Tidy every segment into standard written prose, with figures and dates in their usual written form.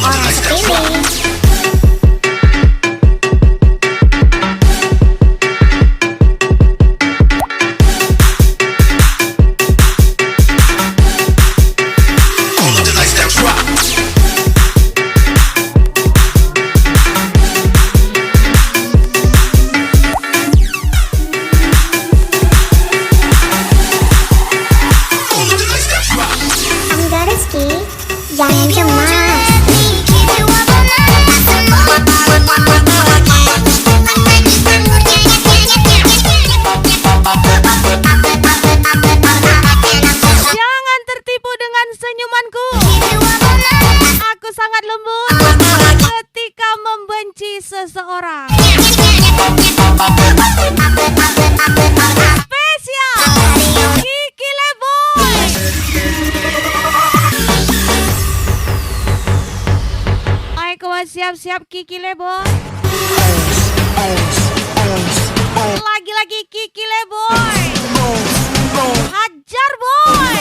orang sepele. Jangan cemas. Jangan tertipu dengan senyumanku. Aku sangat lembut ketika membenci seseorang. Spesial Kiki Leboy. Siap-siap Kiki Leboy. Lagi-lagi Kiki Leboy. Hajar boy.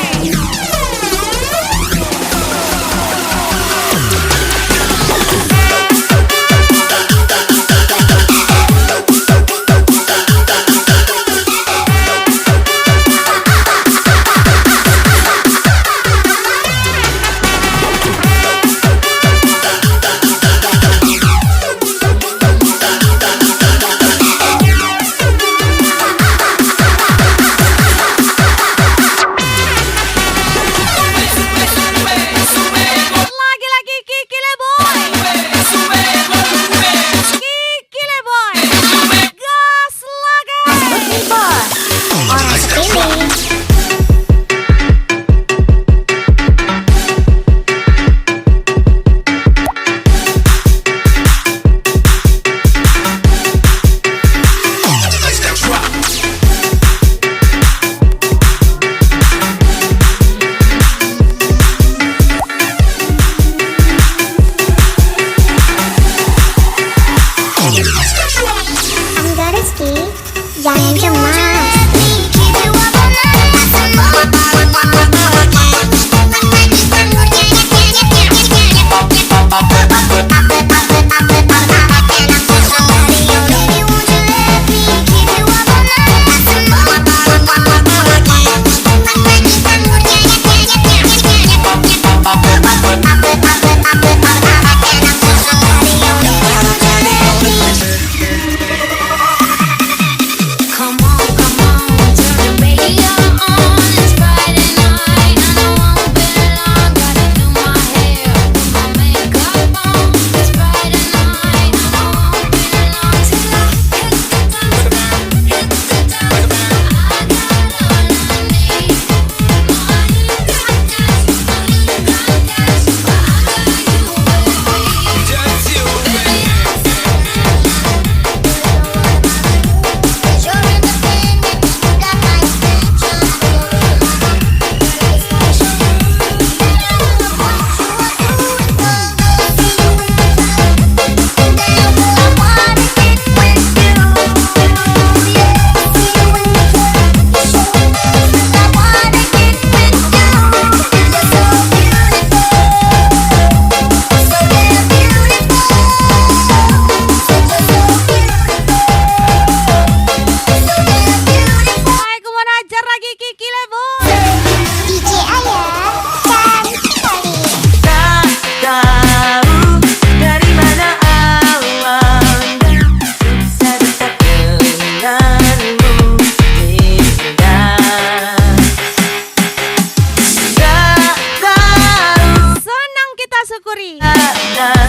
Jangan cemas.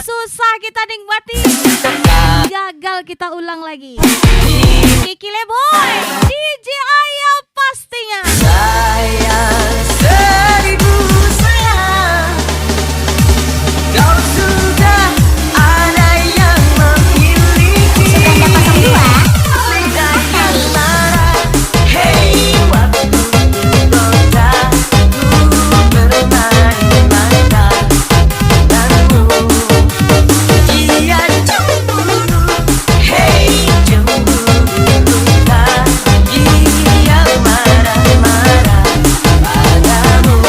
Susah kita nikmati, gagal kita ulang lagi. Kiki Leboy, DJ Ayah pastinya. Sayang, seribu sayang, kau sudah ada yang memiliki. Lidah yang marah, hey waktu godaku bermain mata denganmu. Dia cemburu, hey cemburu tak. Dia marah-marah padamu.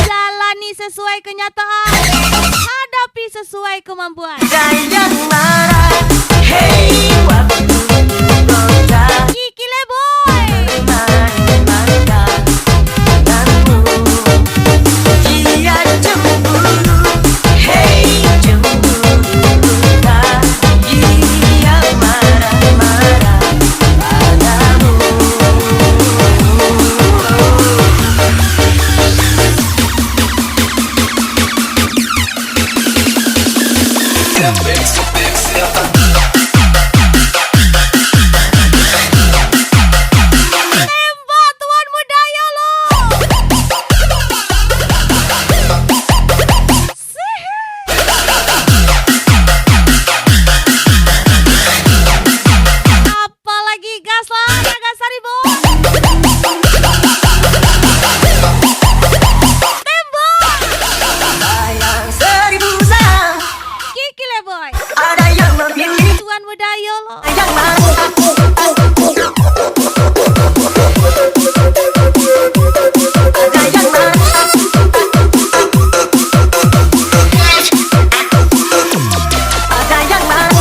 Jalani sesuai kenyataan, hadapi sesuai kemampuan. Ada yang marah, hey waktu goda Kiki Leboy, main-mainkan denganmu. Dia cemburu, hey cemburu tak. Dia marah-marah padamu. tembak tuan muda Yolo. Apalagi gas lah, Nagasari Bos. Tembak Sayang seribu sayang, Kiki Leboy, ada yang memilih, tuan muda Yolo. yang marah. Ada yang marah, ada yang marah, ada yang marah,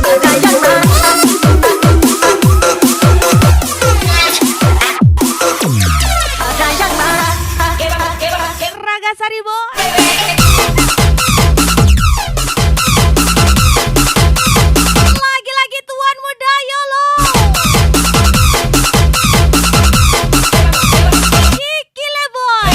ada yang marah. Ragasari Boy, lagi-lagi tuan muda Yolo. Kiki Leboy,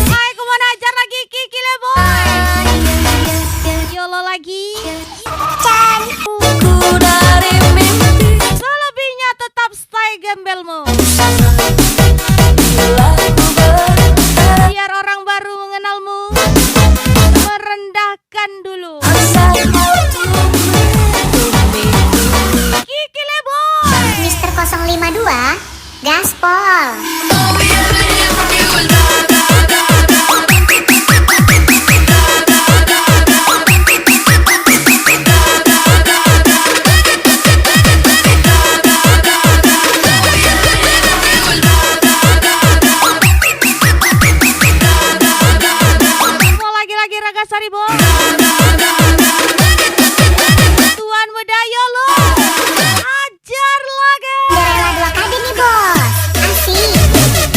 hai kemana ajar lagi Kiki Leboy. Yolo lagi. Ku dari mimpi, Selebihnya tetap stay gembelmu. bila ku berharap Biar orang baru mengenalmu, merendahkan dulu. saat waktu menutupiku. Kiki Leboy, Mister 052 Gaspol. mau lagi-lagi Ragasari Boy. Tuan muda Yolo, ajar lagi. Udah rela 2 kali nih bos. Asik.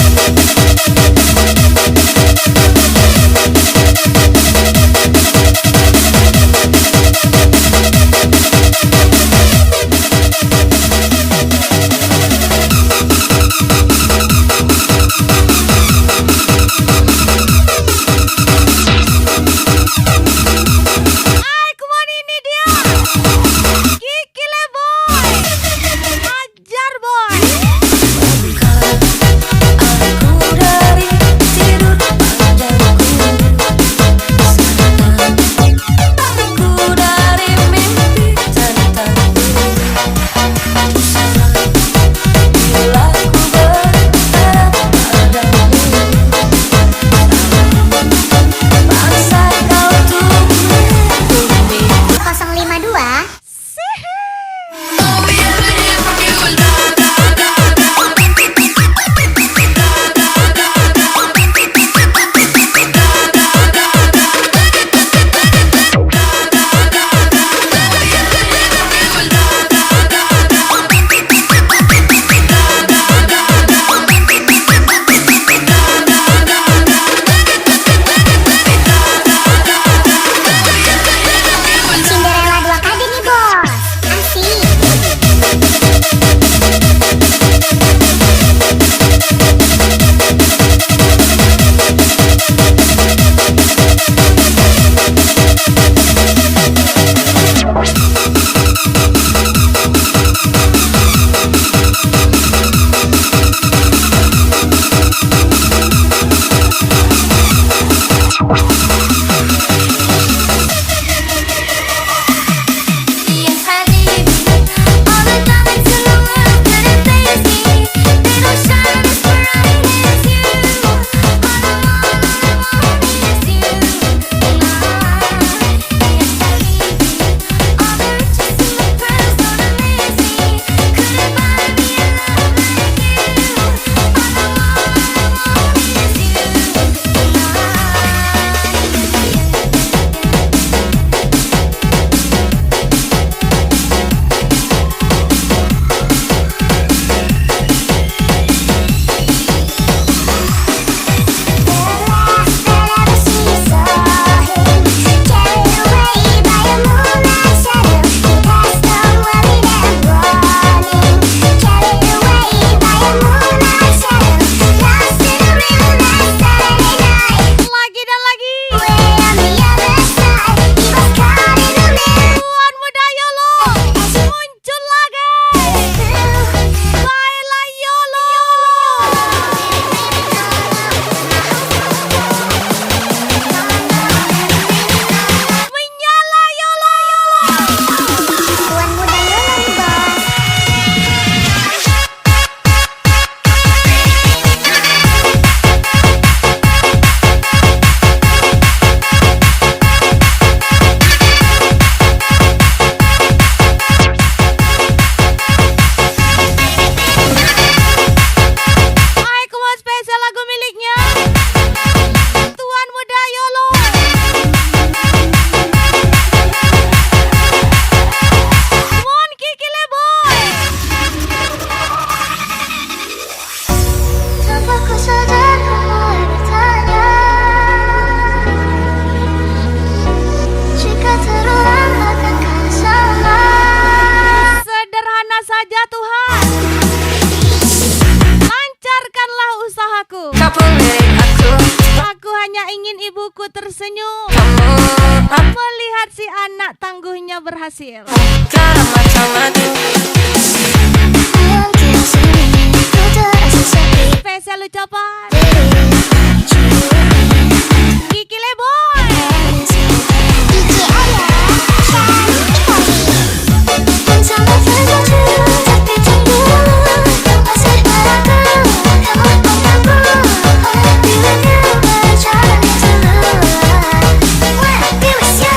Tuhan. Lancarkanlah usahaku. Kau pemilik aku, Aku hanya ingin ibuku tersenyum kamu melihat si anak tangguhnya berhasil. cara macam aku. Mungkin sini ku terasa sepi. Spesial ucapan Kiki Leboy. Gigi ayah, cari kali. Bersama sesuatu tapi tunggu. Masih padaku, kamu mengganggu. Bila kau berjalan itu Wanna be with you.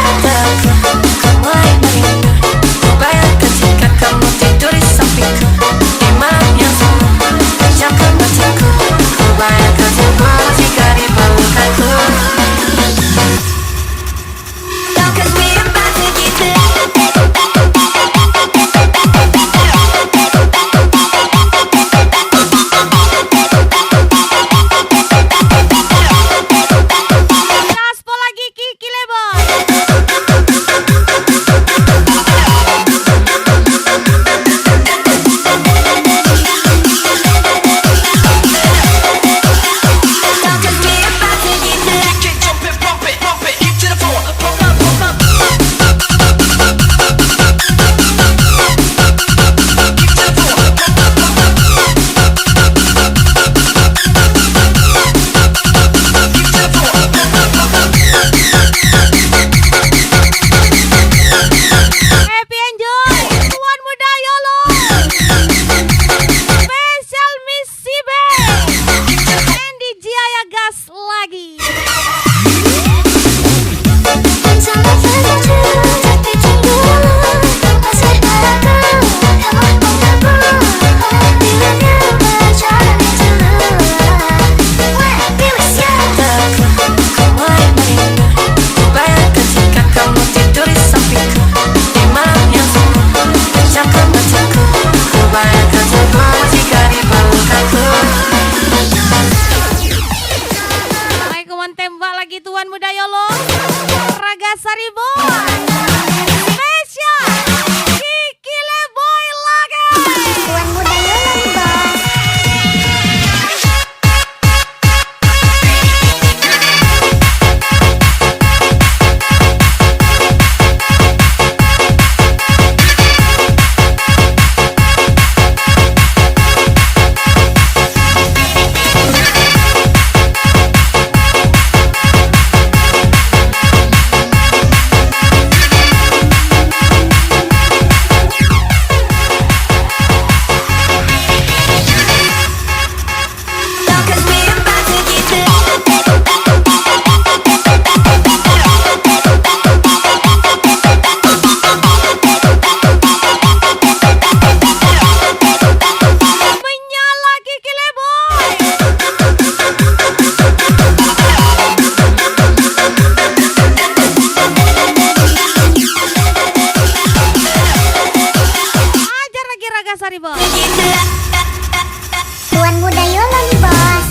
Ku mulai merindu. Ku bayang ketika kamu tidur di sampingku. Di malam yang sunyi, pejamkan mataku. Ku bayang ketubuh jika di pelukanku. Don't cause we about to get Gaspol lagi Kiki Leboy. Don't cause we about to get electric. Jump it, bump it, kick to the floor. Pump up, pump up. Kick to the floor. Happy enjoy. Tuan muda YOLO. Spesial Missy B. Andy Jaya gas lagi. Bersama sesuatu tapi tunggu. Masih padaku, kamu mengganggu. Bila kau berjalan itu Wanna be with you. Ku mulai merindu. Ku bayang ketika kamu tidur di sampingku. Di malam yang sunyi, pejamkan mataku. Ku bayang ketubuh jika di pelukanku. Hai kawan tembak lagi tuan muda YOLO. Raga Sari Boy. Spesial Kiki Leboy lagi. Tuan muda YOLO nih bos. Don't cause we about to get Menyala Kiki Leboy. Ajar lagi Raga Sari Boy. Tuan muda YOLO nih bos.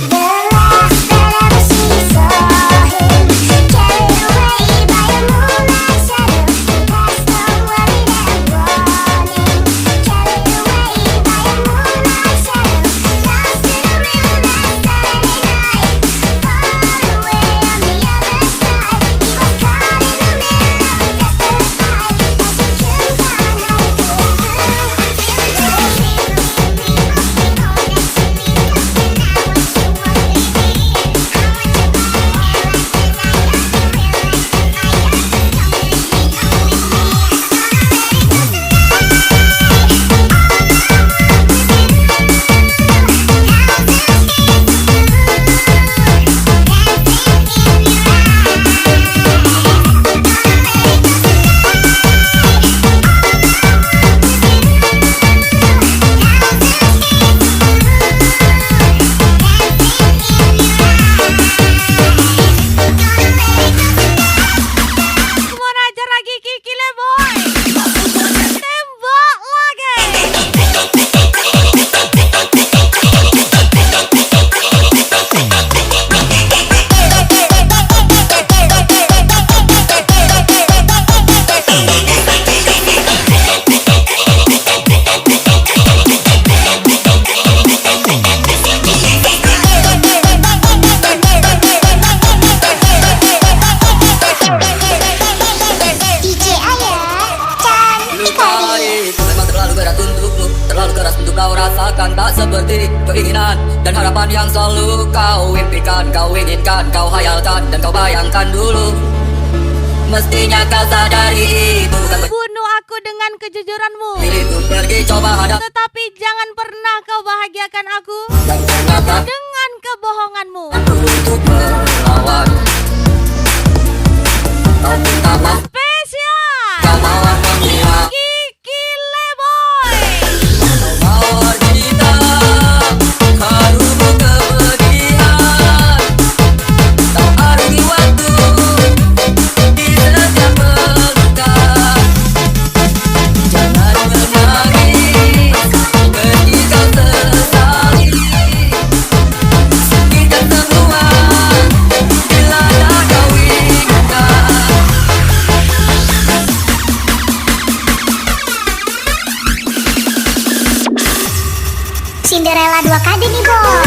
The last that ever sees us. dari keinginan dan harapan yang selalu kau impikan, kau inginkan, kau hayalkan dan kau bayangkan dulu. Mestinya kau sadari itu bukan Bunuh aku dengan kejujuranmu, begitu pergi coba hadap tetapi jangan pernah kau bahagiakan aku dan ternyata dengan kebohonganmu. untuk melawan. Kau minta maaf, Spesial kau mawar memihak, Kiki Leboy. mawar kita harum kepedihan. Kau arungi waktu di setiap pelukan. Jangan menangis ketika sesali. Kita semua bila tak kau inginkan. Cinderella 2 KD nih bos.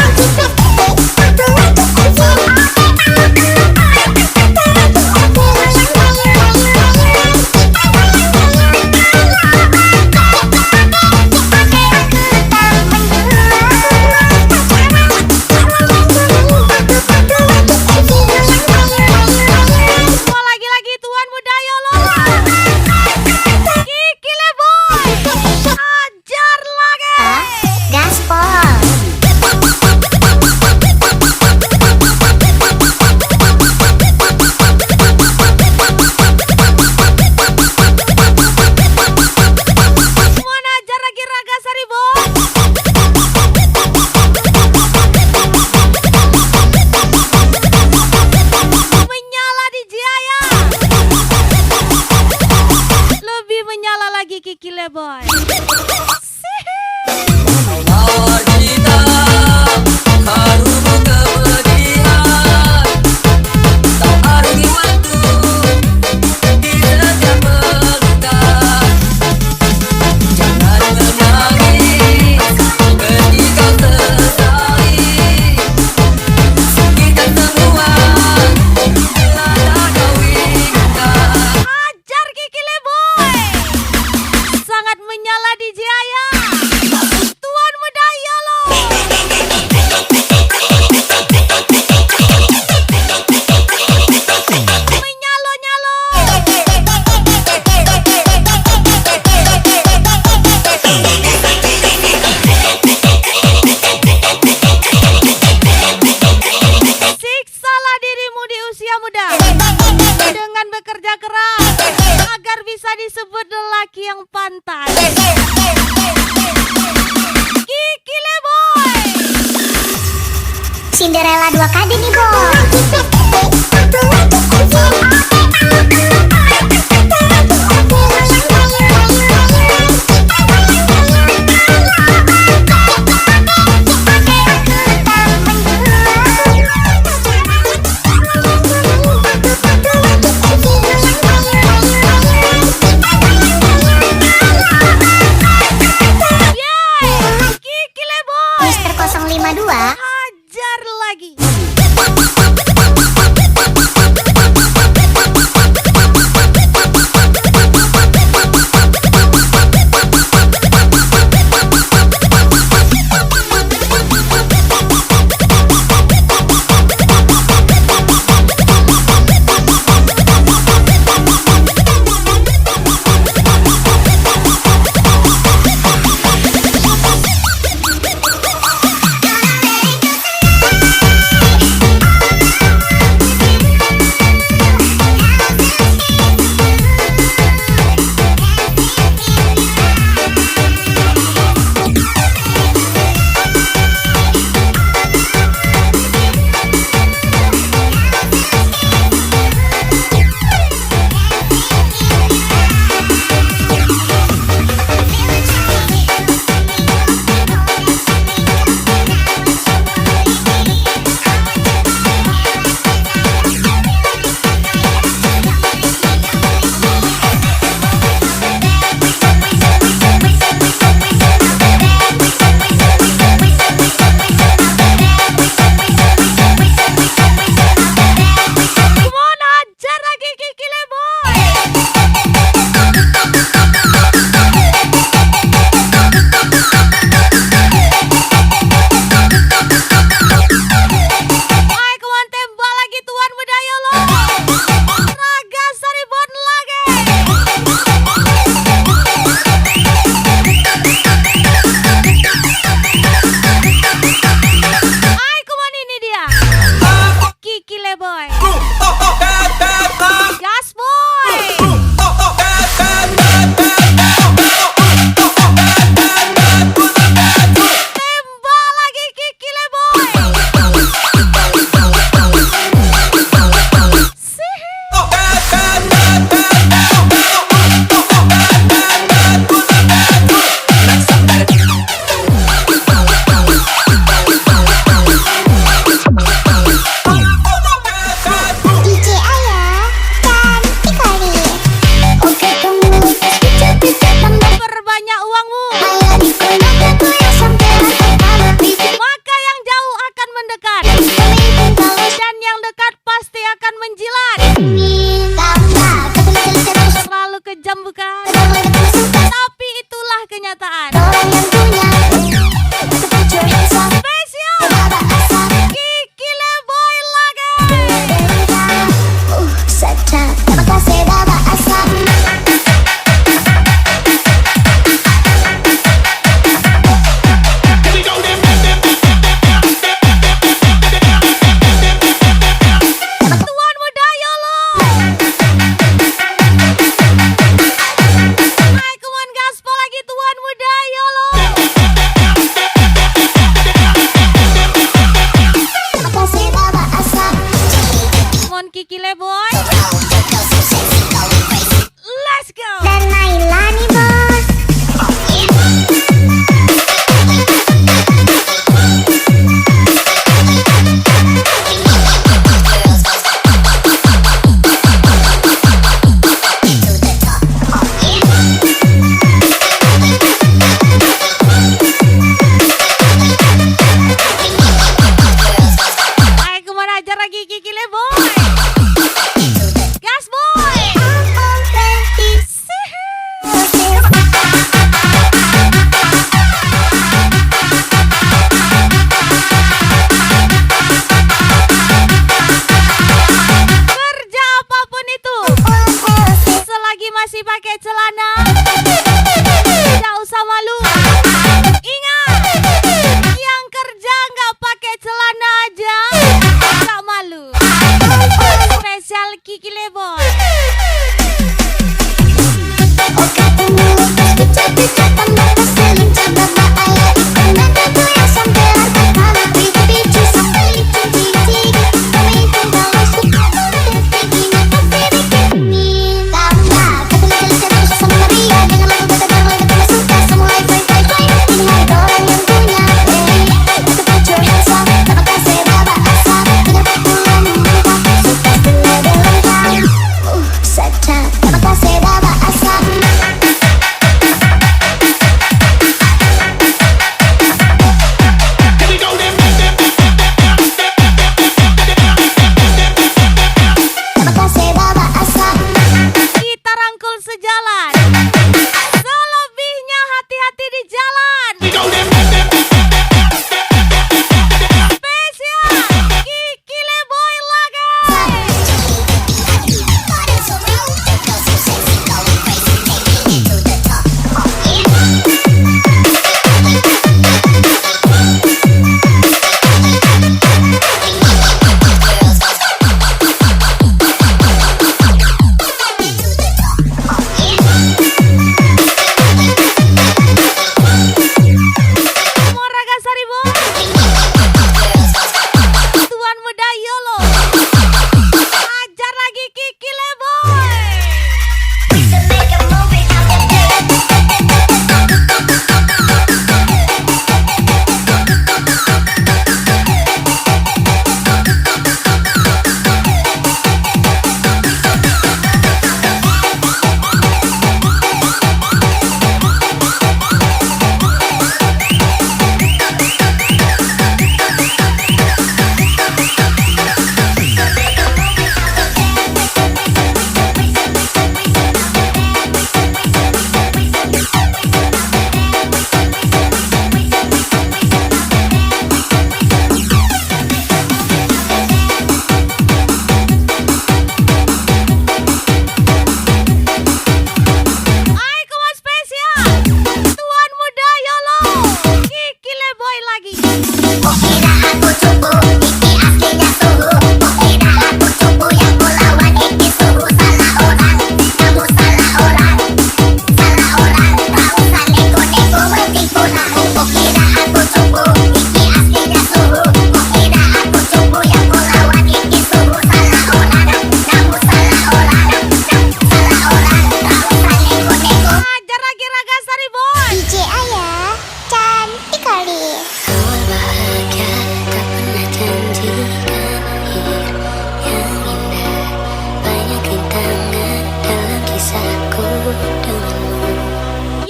Semua lagi-lagi Tuan Muda Yolo. Kiki Leboy. Ajar lagi. Gaspol. Semua ajar lagi Raga Saribo. Menyala di Jaya. Lebih menyala lagi Kiki Leboy. Mawar kita harum kepedihan. Kau arungi waktu di setiap pelukan. Jangan menangis ketika sesali. Kita semua bila tak kau inginkan. Ajar Kiki Leboy. Sangat menyala di Jaya. Tuan Muda Yolo. Menyalo-nyalo. Siksalah dirimu di usia muda dengan bekerja keras agar bisa disebut lelaki yang pantas. Kiki Leboy. Cinderella 2 KD nih bos. Yeay, Kiki Leboy. Mister 052. Hajar lagi.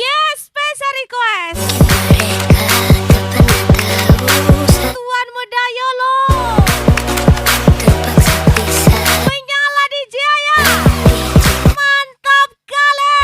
Yes, special request. Tuan Muda Yolo. Menyala di Jaya. Mantap kali.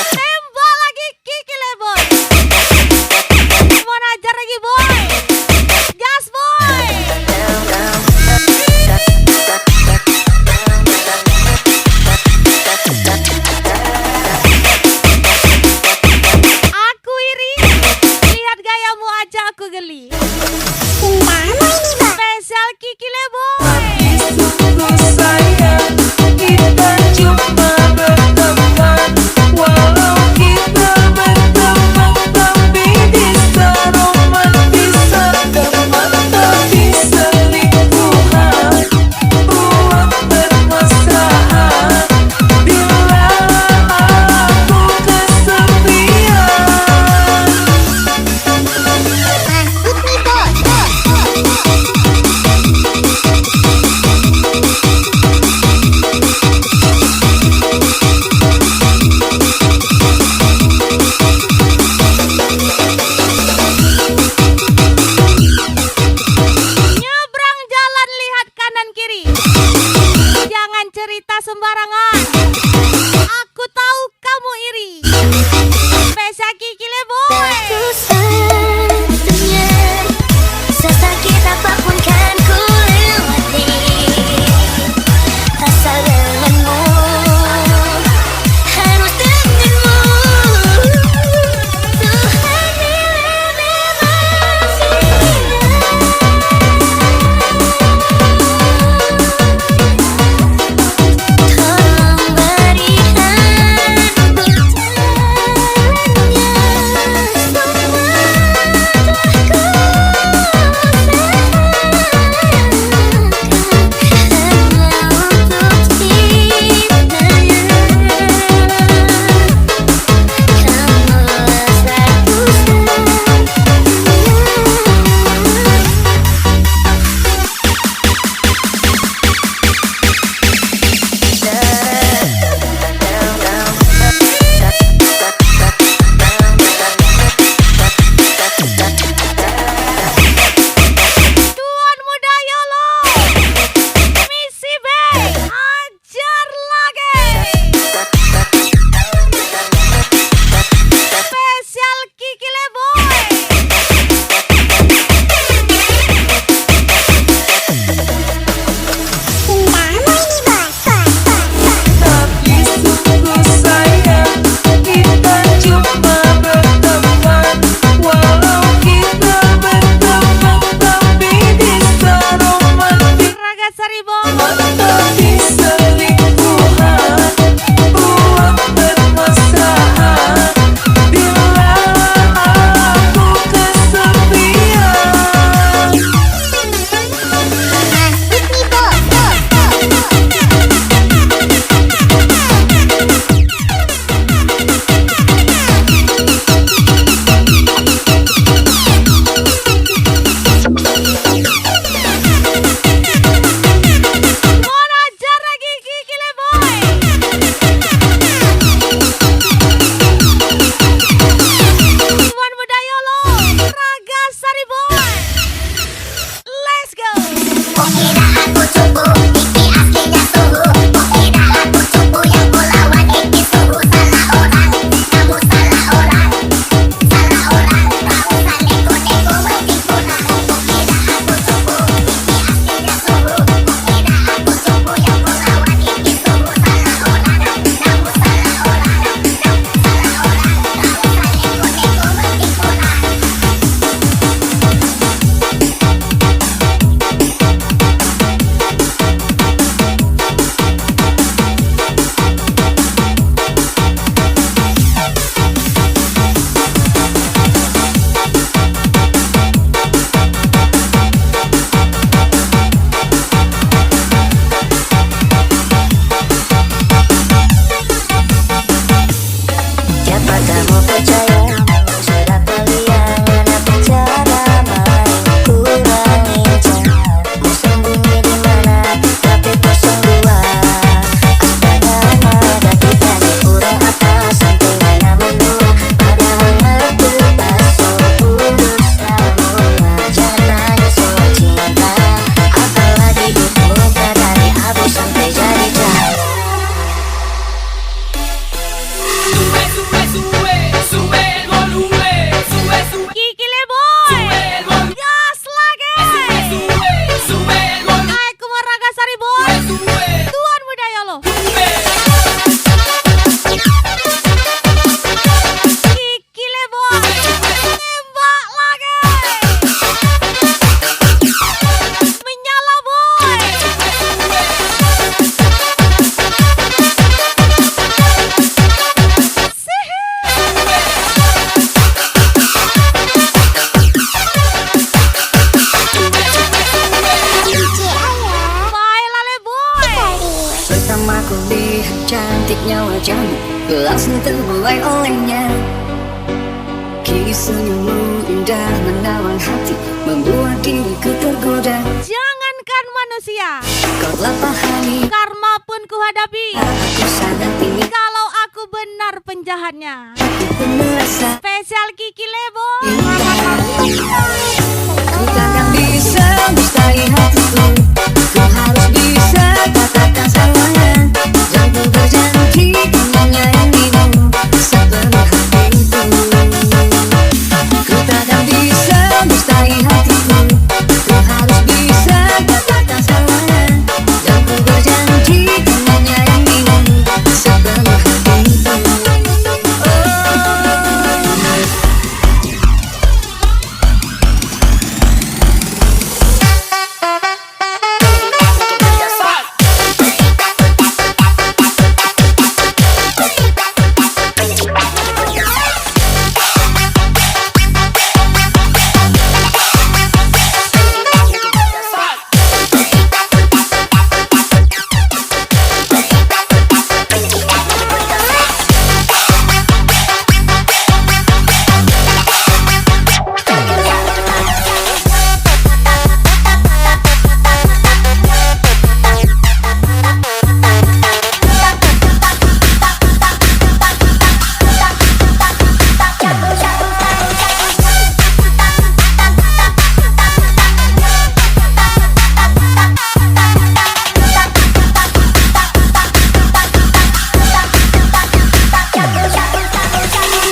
Tembak lagi Kiki Leboy. Mau ajar lagi boy. Gas boy. Aku iri. Lihat gayamu aja aku geli. Spesial Kiki Leboy. Sungguh sayang kita cuma berteman, walau kita berteman tapi bisa romantis, teman tapi selingkuhan, buat bermesraan bila aku kesepian. Nyebrang jalan lihat kanan kiri. Jangan cerita sembarangan. Aku tahu kamu iri. Spesial Kiki Leboy. Sesakit apapun kan ku lewati, rasa denganmu harus denganmu. Tuhan tolong berikan jalannya semua. cantiknya wajahmu langsung terbuai olehnya. Kisah senyummu indah menawan hati, membuat diriku tergoda. Jangankan manusia, Kau telah pahami, karma pun kuhadapi. aku sangat ingin, Kalau aku benar penjahatnya. aku pun merasa Spesial Kiki Lebo. ku takkan bisa mustai hatiku. Ku harus bisa katakan semuanya, dan ku berjanji ku menyayangimu sepenuh hatiku. Ku takkan bisa mustai hatiku. Ku harus bisa katakan semuanya, dan ku berjanji ku menyayangimu sepenuh hatiku.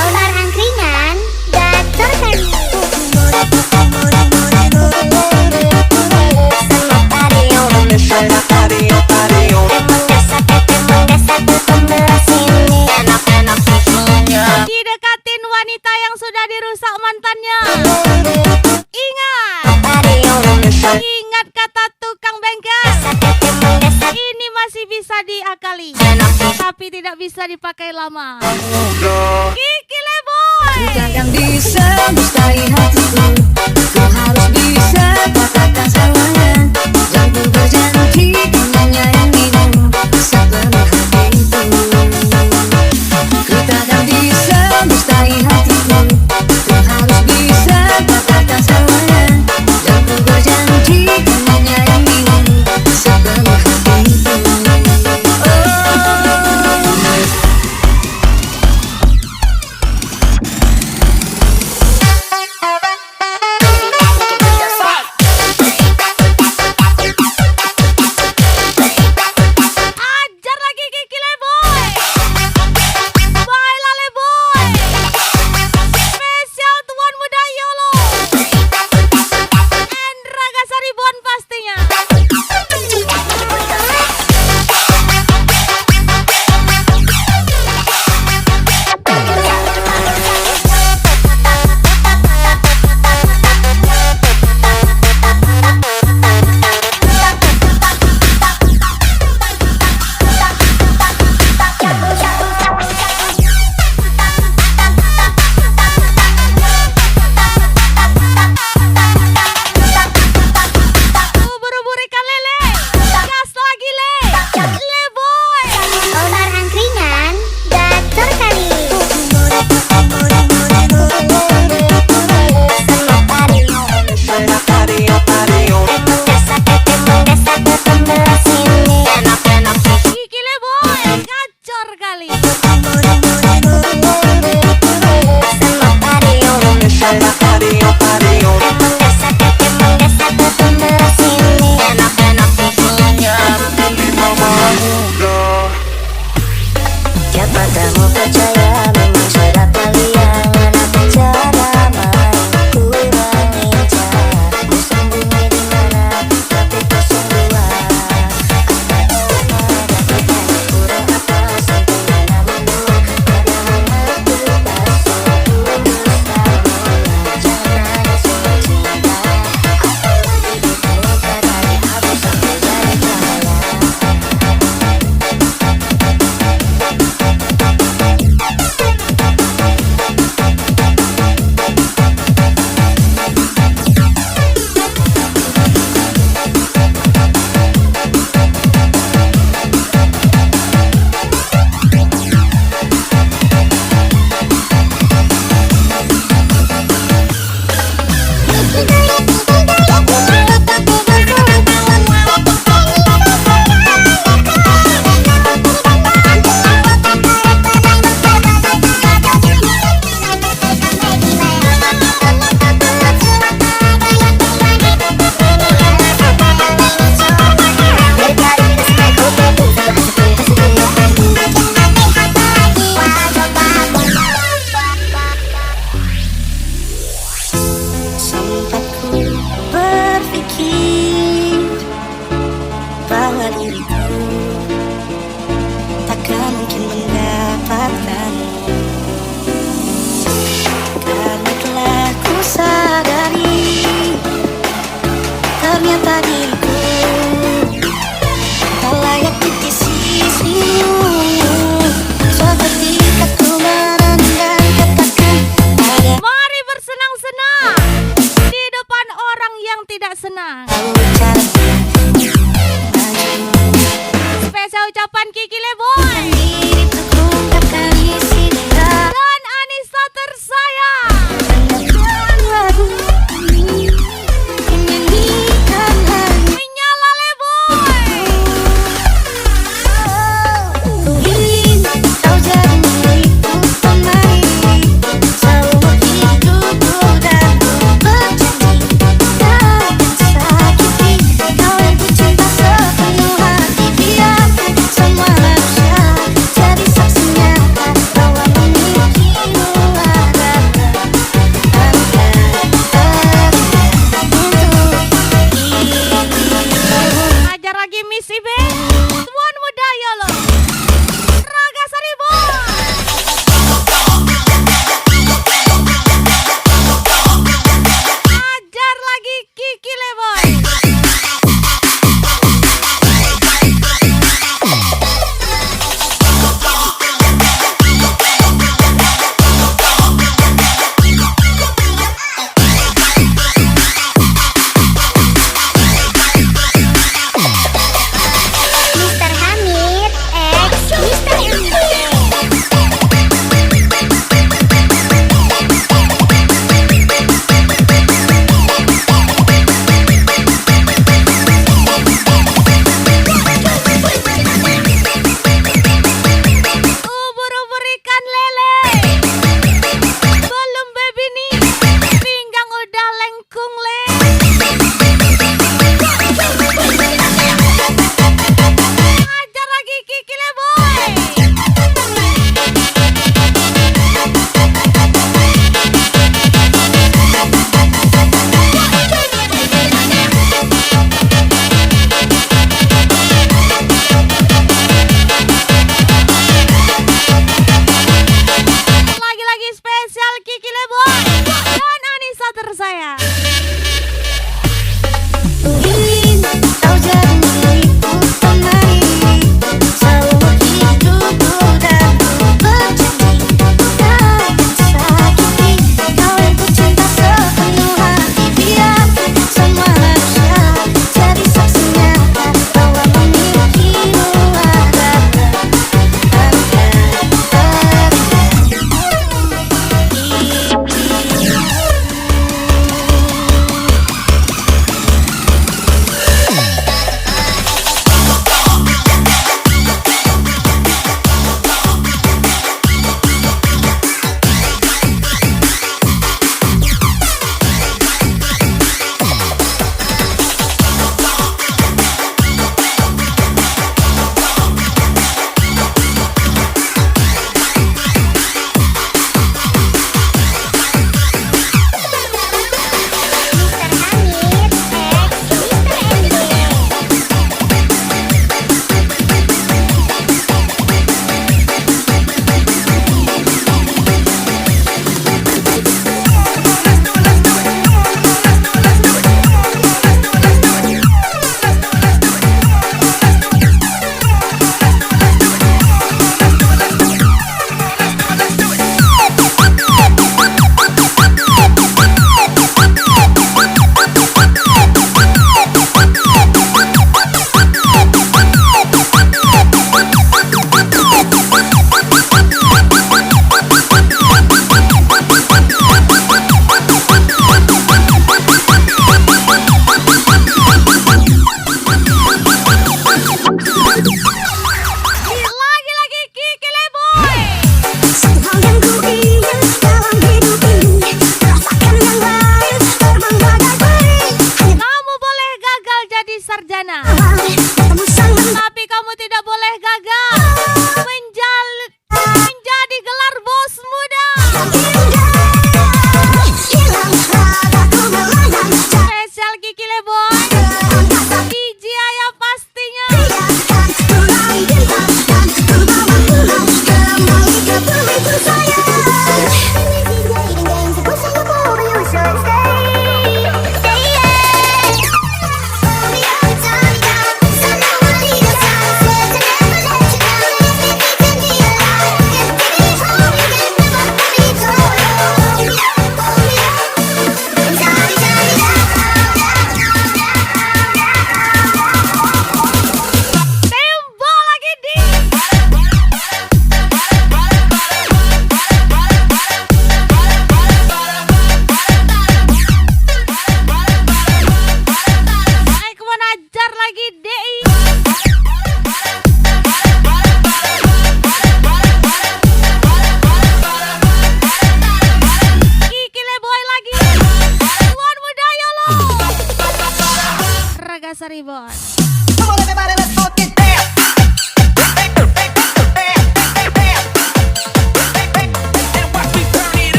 Onar angkringan, gacor kan? Didekatin wanita yang sudah dirusak mantannya. Ingat, ingat kata tukang bengkel. Ini masih bisa diakali, tapi tidak bisa dipakai lama. Kiki Leboy. Ku takkan bisa mustai hatiku. Ku harus bisa katakan semuanya, dan ku berjanji ku menyayangimu sepenuh hatiku. Ku takkan bisa mustai hatiku. Ku harus bisa katakan semuanya, dan ku berjanji ku menyayangimu sepenuh hatiku. ucapan Kiki Leboy Diriku ungkapkan isi dalam dan Anissa tersayang. lagu menyanyikan lagu. Menyala Leboy. Ku ingin kau jadi milikku, pemain seumur hidupku, dan ku berjanji tak akan sakiti kau yang ku cinta sepenuh hati. Biarkan semua manusia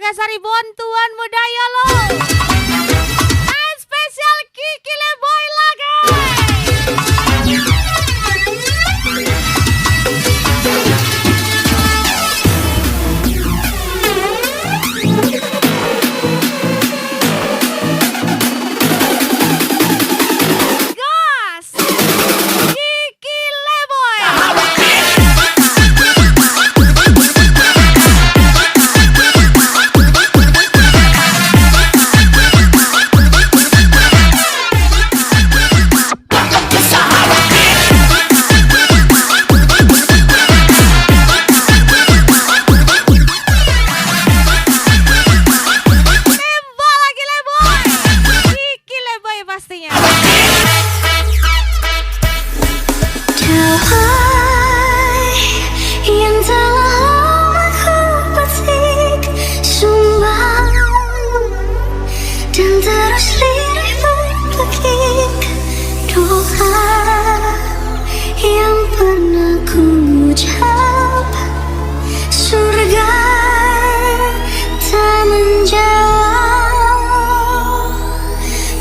Ragasari Bontuan Budaya lo. And spesial Kiki Leboy lagi. Gas Kiki Leboy. Tembak lagi Leboy. Kiki Leboy pastinya. Damai yang telah lama ku petik sumbang dan terus lirih berpekik doa yang pernah ku ucap surga tak menjawab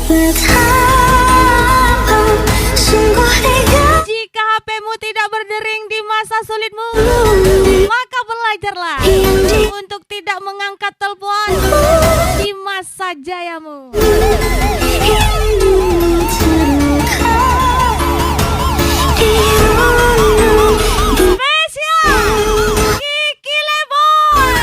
betapa sungguh tega. Jika HPmu tidak berdering di masa sulitmu, maka belajarlah untuk tidak mengangkat telepon di masa jayamu. Spesial Kiki Leboy.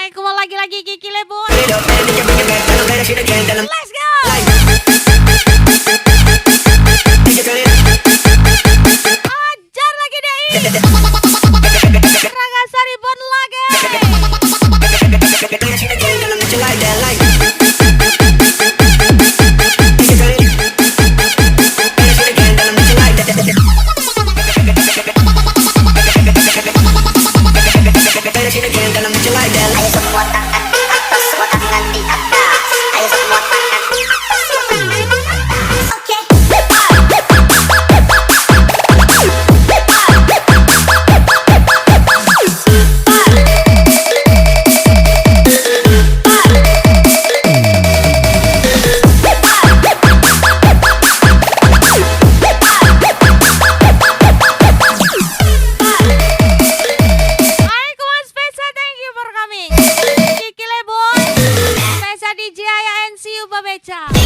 Aku mau lagi-lagi Kiki Leboy. Let's go. Ajar lagi deh. Ragasari Bon lagi. Ayo semua tangan di atas, semua tangan di atas. Ayo semua tangan di atas, semua tangan di atas. Oke. Aku mau spesial thank you for coming. Kiki Leboy. Spesial DJ Aya NCU Babeca.